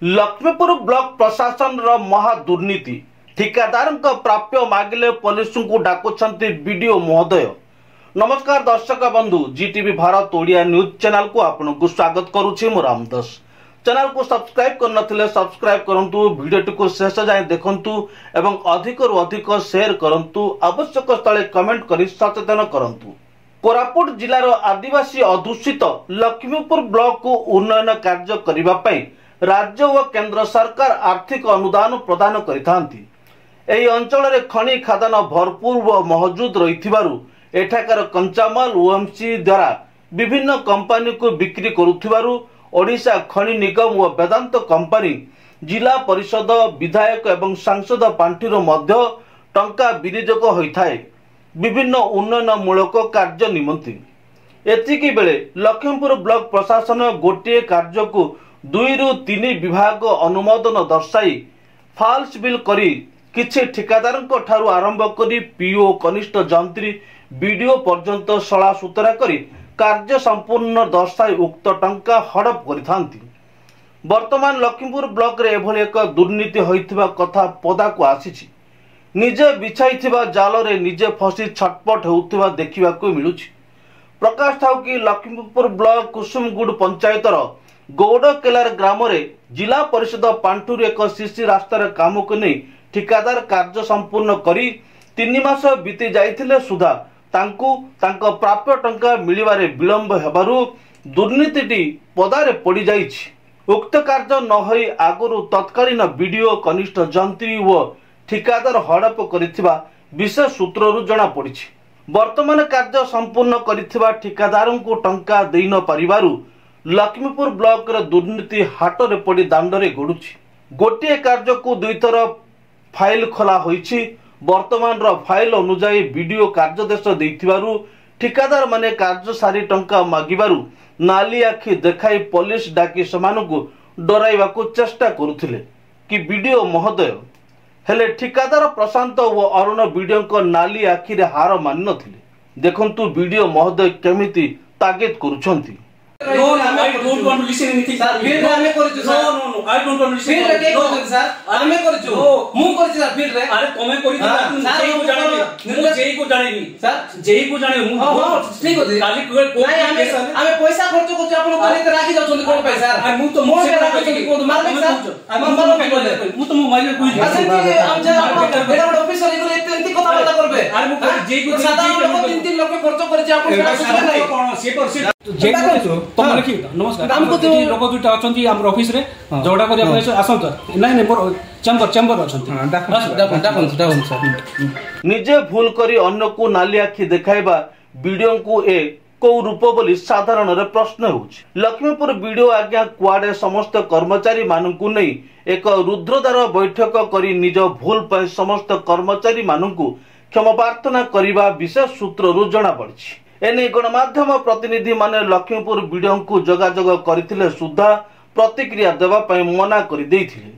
Laxmipur block प्रशासन रो महा दुर्नीति ठिकादार प्राप्य मागिले पुलिस को डाकुंट बीडीओ महोदय। नमस्कार दर्शक बंधु, जीटीवी भारत ओडिया न्यूज चैनल को आपको स्वागत करुछि। मो रामदास चैनल को सब्सक्राइब करनथिले सब्सक्राइब करंतु, वीडियो को शेष जाए देखंतु एवं अधिक रु अधिक शेयर करंतु, आवश्यक स्थले कमेंट करि सचेतन करंतु। कोरापुट जिलार आदिवासी अधूषित लक्ष्मीपुर ब्लॉक को उन्नयन कार्य करिबा पई राज्य व केंद्र सरकार आर्थिक अनुदान प्रदान करिथांती। एही अंचल रे खनि खादान भरपूर व मौजूद रहिथिबारु एठाकार कंचामाल ओएमसी द्वारा विभिन्न कंपनी को बिक्री करुथिबारु ओडिशा खनि निगम व वेदांत कंपनी जिला परिषद विधायक एवं सांसद पांठिरो मध्य टंका विनियोग होइथाय विभिन्न उन्नयन मूलक कार्य निमंत्रण। एतिकी बेले लक्ष्मीपुर ब्लॉक प्रशासन गोटे कार्य को 2 रु 3 विभाग अनुमोदन दर्शाई फाल्स बिल करी किछि ठिकादारंक ठारू आरंभ करी पीओ कनिष्ठ जंत्री बीडीओ पर्यंत सला सुतरा करी कार्य संपूर्ण दर्शाई उक्त टंका हड़प करिथांती। वर्तमान लक्ष्मीपुर ब्लॉक रे एभली एक दुर्नीति होइथिबा कथा पदा को आसीछि। निजे बिछाइथिबा जाल रे निजे फसी छटपट होउथिबा देखिबा को मिलुछि। प्रकाश थाउ कि लक्ष्मीपुर ब्लॉक कुसुमगुड़ पंचायतर गौड़केलार ग्राम रे जिला परिषद पांठुर एक सीसी रास्तार काम को नहीं ठिकादार कार्य संपूर्ण करी 3 मास बीती जाइथिले सुधा तांकु तांको प्राप्य टंका मिलिबारे विलंब हेबारु दुर्नीतिटी पदारे पड़ी जाइछि। उक्त कार्य न होई आगरु तत्कालीन बीडीओ कनिष्ठ जंत्री व ठिकादार हड़प करिथिबा विशेष सूत्ररु जना पड़िछि। वर्तमान कार्य संपूर्ण करिथिबा ठिकादारंकु टंका देई न परिबारु लक्ष्मीपुर ब्लॉक रे दुर्नीति हाट रे पड़ी दांडरे गडुछि। गोटे कार्य को 2 थर फाइल खोला होइछि। वर्तमान रो फाइल अनुसार वीडियो कार्यदेश देइथिबारु ठिकादार माने कार्य सारी टंका मागिबारु नाली आखि देखाई पुलिस डाकी समानकु डराइबाकु चेष्टा करुथिले कि वीडियो महोदय हेले ठिकादार प्रशांत व अरुण वीडियो को नाली आखि रे हार मान नथिले। देखंतु वीडियो महोदय केमिति तागिद करूछंती। No, I don't want to listen anything. Sir, field re ame korichu sir. No, I don't want to listen. Field re ke korichu sir. Ame korichu. Mu korichu sir field re. Are tome kori sir. Jei ko jani ni. Mu jei ko jani ni. Sir, jei ko jani mu. ठीक होती। काली को नहीं ame पैसा खर्च करछु आपण को नहीं राखी जाउछन कोन पे सर। मु तो मो से राखी जाउछन कोन मार सर। हम मार पे बोले। मु तो मो मार कोई। अच्छा जी हम जे बेटा ऑफिसर इको एते कथा बात करबे। अरे मु जei को सादा लोग 3 लोग खर्च करछि आपण कोन से पर से जei को तम लिखि नमस्कार हमको तो लोक दुटा अछंती हमर ऑफिस रे जोडा करिया पय आसंत नै नै मोर चेंबर अछंती डाकन सर निजे भूल करी अन्य को नाली आखि देखाइबा वीडियो को ए को रूप बोली साधारण रे प्रश्न होउछ। लक्ष्मीपुर वीडियो आज्ञा कुआडे समस्त कर्मचारी मानकु नै एक रुद्रदार बैठक करी निज भूल पय समस्त कर्मचारी मानकु क्षमा प्रार्थना करिबा विशेष सूत्र रु जणा पड़छि। एने गणमाध्यम प्रतिनिधि माने लक्ष्मीपुर वीडियो को जोगाजोग करथिले सुधा प्रतिक्रिया देवा पय मना करि देथिले।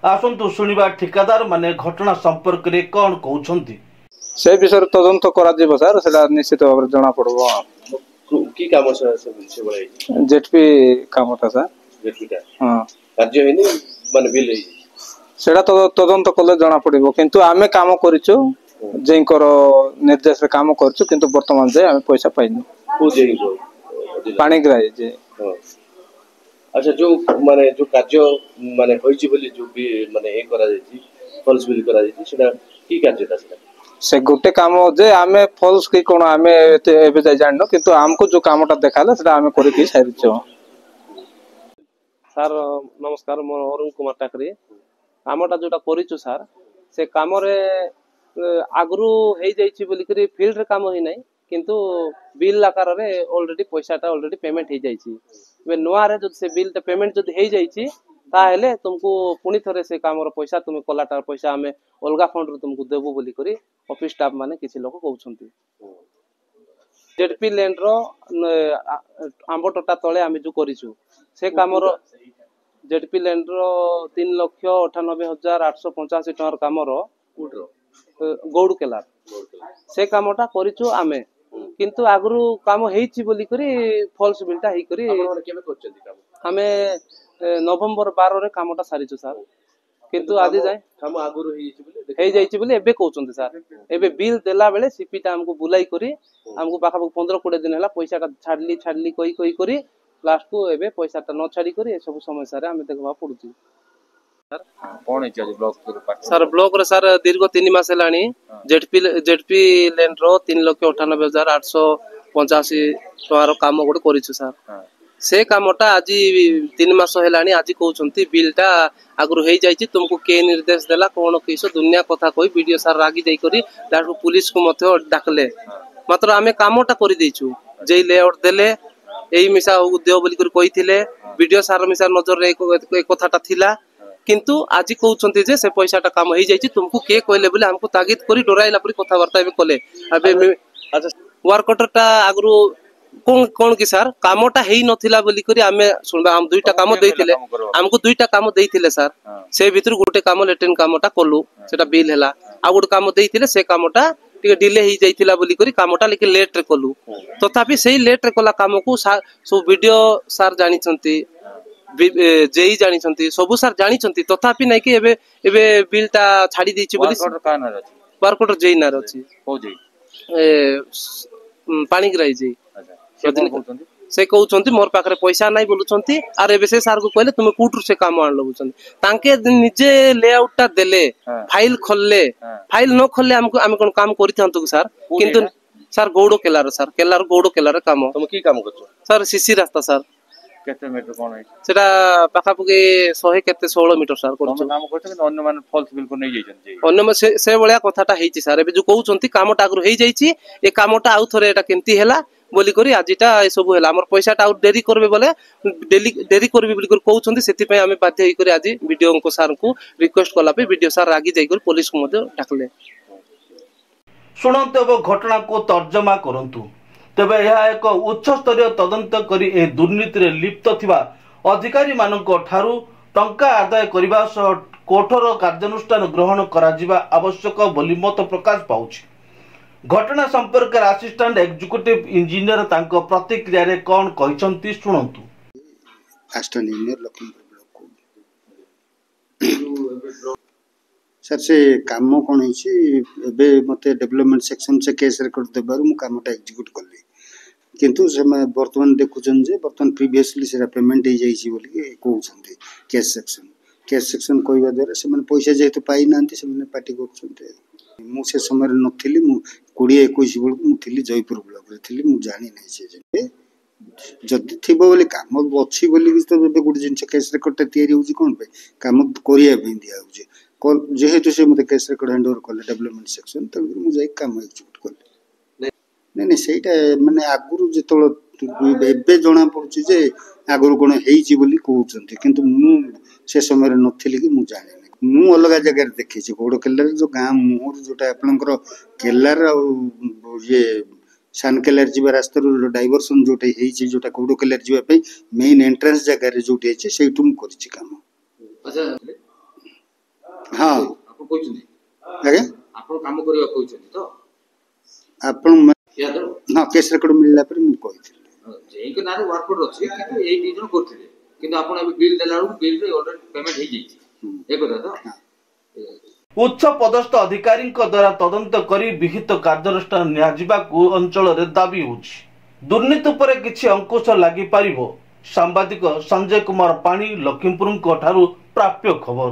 आसंतु सुनिबा ठिकादार माने घटना संपर्क रे कोन कहउछंती। से विषय तदंत करा जिवो सर, सेला निश्चित भाव जणा पड़बो। की काम से बोलै जेटपी काम था सर। जेटपी का हां कार्य हेनी माने बिल हेई सेला तदंत कले जणा पड़बो। किंतु आमे काम करिचो जेंकर निर्देश रे काम करछु, किंतु वर्तमान जे आमे पैसा पाइनु को जेई को पानी ग्राय जे। अच्छा जो माने जो कार्य माने होइछि बोली जो भी माने ए करा जायछि फॉल्स बिल करा जायछि सेटा की कार्य था सेटा से गोटे काम जे आमे फॉल्स की कोन आमे एबे जाय जाननो, किंतु हमको जो कामटा देखाला सेटा आमे करि की सारिछो। सर नमस्कार, मोर अरुण कुमार टाकरी। कामटा जोटा करिछु सर से काम रे आगरू हे जाइछि बोली करी फील्ड रे काम होई नै, किंतु बिल आकार रे ऑलरेडी पैसाटा ऑलरेडी पेमेंट हे जाइछि। बे नोआ रे जद से बिल ते पेमेंट जद हे जाइछि ताहेले तुमको पुनी थरे से काम रो पैसा तुमे कोलाटार पैसा हमें अलगा फंड रो तुमको देबो बोली करी ऑफिस स्टाफ माने किछि लोक कहउछंती। जेडपी लैंड रो आंबटोटा तळे आमे जो करिछु से काम रो जेडपी लैंड रो 3,98,885 टका काम रो गौड़केलार से कामटा करिछु आमे, किंतु आगरू काम हेछि बोली करी फॉल्स बिलटा हेइ करी केबे करछंती काम हमें नवेम्बर 12 रे कामटा सारिछु सर किंतु आदि जाए काम आगुरु हेई जाइछि बोले एबे कहउछन्ते सर एबे बिल देला बेले सीपीटा हमको बुलाई करी हमको पाखा 15-20 दिन हला पैसाटा छाडली कोई करी लास्ट को एबे पैसाटा न छाडी करी ए सब समस्या रे हमें देखबा पडुछि सर कोन है आज ब्लॉक के पार्ट सर ब्लॉक रे सर दीर्घ 3 मास हेलानी जेडपी लैंड रो 3,98,885 टकार काम गोटे करिछु सर से कामटा आज 3 मास हेलानी आज कहउछन्ती बिलटा आगु हो जाइए तुमको के निर्देश देला कौन किस दुनिया कथा कही वीडियो सार रागी जाई करी लास्ट पुलिस को मत डाकले मात्र आमे कामटा कर देछु जे लेआउट देले एई मिसा दियो बोली कर कहिथिले वीडियो सार मिसा नजर रे एक कथाटा थिला किंतु आज कहउछन्ती जे से पैसाटा काम हो जाइए तुमको के कहले बोले हमको तागिद करी डराइला परी कथावार्ता एबे कले अबे अच्छा वर्कऑर्डरटा आगु कौन कि सर कामटा हेई नथिला बोली करी आमे सुनबा हम दुईटा काम देइथिले हमको दुईटा काम देइथिले सर से भीतर गोटे काम लेटेन कामटा कलु सेटा बिल हैला आ गोटे काम देइथिले से कामटा टिके डिले ही जाइथिला बोली करी कामटा लेकिन लेट रे कलु तथापि सेही लेट रे कला कामको सब वीडियो सर जानि छंती जेई जानि छंती सब सर जानि छंती तथापि नै कि एबे बिलटा छाडी देछि बोली वर्कऑर्डर जेई ना रछि हो जेई पानी गिराई जेई से कहउछन्ती मोर पाखरे पैसा नाही बोलुछन्ती आर एबे से सार को कहले तुमे कोठर से काम आनलो बुछन्ती तांके निजे लेआउटटा देले फाइल खोलले फाइल न खोलले हमको आमे कोन काम करिथांतो सर किंतु सर गौडो केलार काम तुम की काम करछो सर सीसी रास्ता सर केते मीटर कोन है सेटा पाखा पके 100 केते 16 मीटर सर करछो काम करछो कि अन्य मान फॉल्स बिल को नै जाइछन अन्य से बळिया कथाटा हेछि सर एबे जो कहउछन्ती कामटा आगु हेइ जाइछि ए कामटा आउ थरे एटा केंती हैला बोली करी आजिटा ए सब हैला हमर पैसाटा आउ देरी करबे बोले देरी करबे बोली कर कहउछन्ती सेति पय हमें बाध्य होई करी आज वीडियो को सर को रिक्वेस्ट कला पे वीडियो सर रागी जाई कर पुलिस को मते डाकले शुणंतु अब घटना को तर्जमा करंतु तबे यह एक उच्च स्तरीय तदंत करी ए दुर्नीति रे लिप्त थिबा अधिकारी मानक ठारू टंका आदाय करिबा सह कठोर कार्यानुष्ठान ग्रहण करा जिबा आवश्यक बोली मत प्रकाश पाउछि घटना संपर्क असिस्टेंट एग्जीक्यूटिव इंजीनियर तांको प्रतिक्रिया रे कोन कहिसंती सुनंतु assistant engineer Lakhimpur block sir से काम कोन हिची एबे मते डेवलपमेंट सेक्शन से केस रिकॉर्ड देबारु मु कामटा एग्जीक्यूट करली किंतु से मैं वर्तमान देखुछन जे वर्तमान प्रीवियसली सेरा पेमेंट हे जाईची बोली के कहउछन्ती केस सेक्शन कहबा द्वारा से माने पैसा जेहेतु पाई नांती से माने पार्टी करछन्ते मु से समय नथिली मु 20-21 बेल मु थिली जयपुर ब्लॉक रे थिली मु जानि नै से जे जदि थिबो बोली काम अछि बोली कि तो गोटे जिंस केस रिकॉर्ड तैयारी होउची कोन पे काम करिया पे दिया होउची कॉल जेहेतु से मते केस रिकॉर्ड हैंड ओवर करले डेवलपमेंट सेक्शन त मु जाई काम एग्जीक्यूट करले नै सेटा माने आगुरु जेतोल एबे जणा पड़ुची जे आगुरु कोन हेइची बोली कहउचंती किंतु मु से समय नथिली कि मु जानि नै मु अलग जगह देखि छी गोडो केल्लर जो गां मोहर जोटा आपनकर केल्लर ये सान केल्लर जीवा रास्ता रो डाइवर्सन जोटे हेइची जोटा गोडो केल्लर जीवा पे मेन एंट्रेंस जगह रे जोटे हेइची सेइटु मु करछि काम अच्छा हां आपन कहउछन्ती आगे आपन काम करबा कहउछन्ती तो आपन या तो ना केस रिकॉर्ड मिलला पर मु कहिथिले जेई के नारे वर्क ऑर्डर अछि किंतु एई दी जण करथिले किंतु आपन अब बिल देला बिल रे ऑलरेडी पेमेंट हे जाइछि ए कथा तो उच्च पदस्थ अधिकारी द्वारा तदंत करी विहित कार्यानुष्ठान नियाजिबाकू अंचल रे दाबी होछि दुर्नीति पर किछि अंकुश लागि पारिबो सांबादिक संजय कुमार पाणी लखीमपुर को ठारू प्राप्य खबर।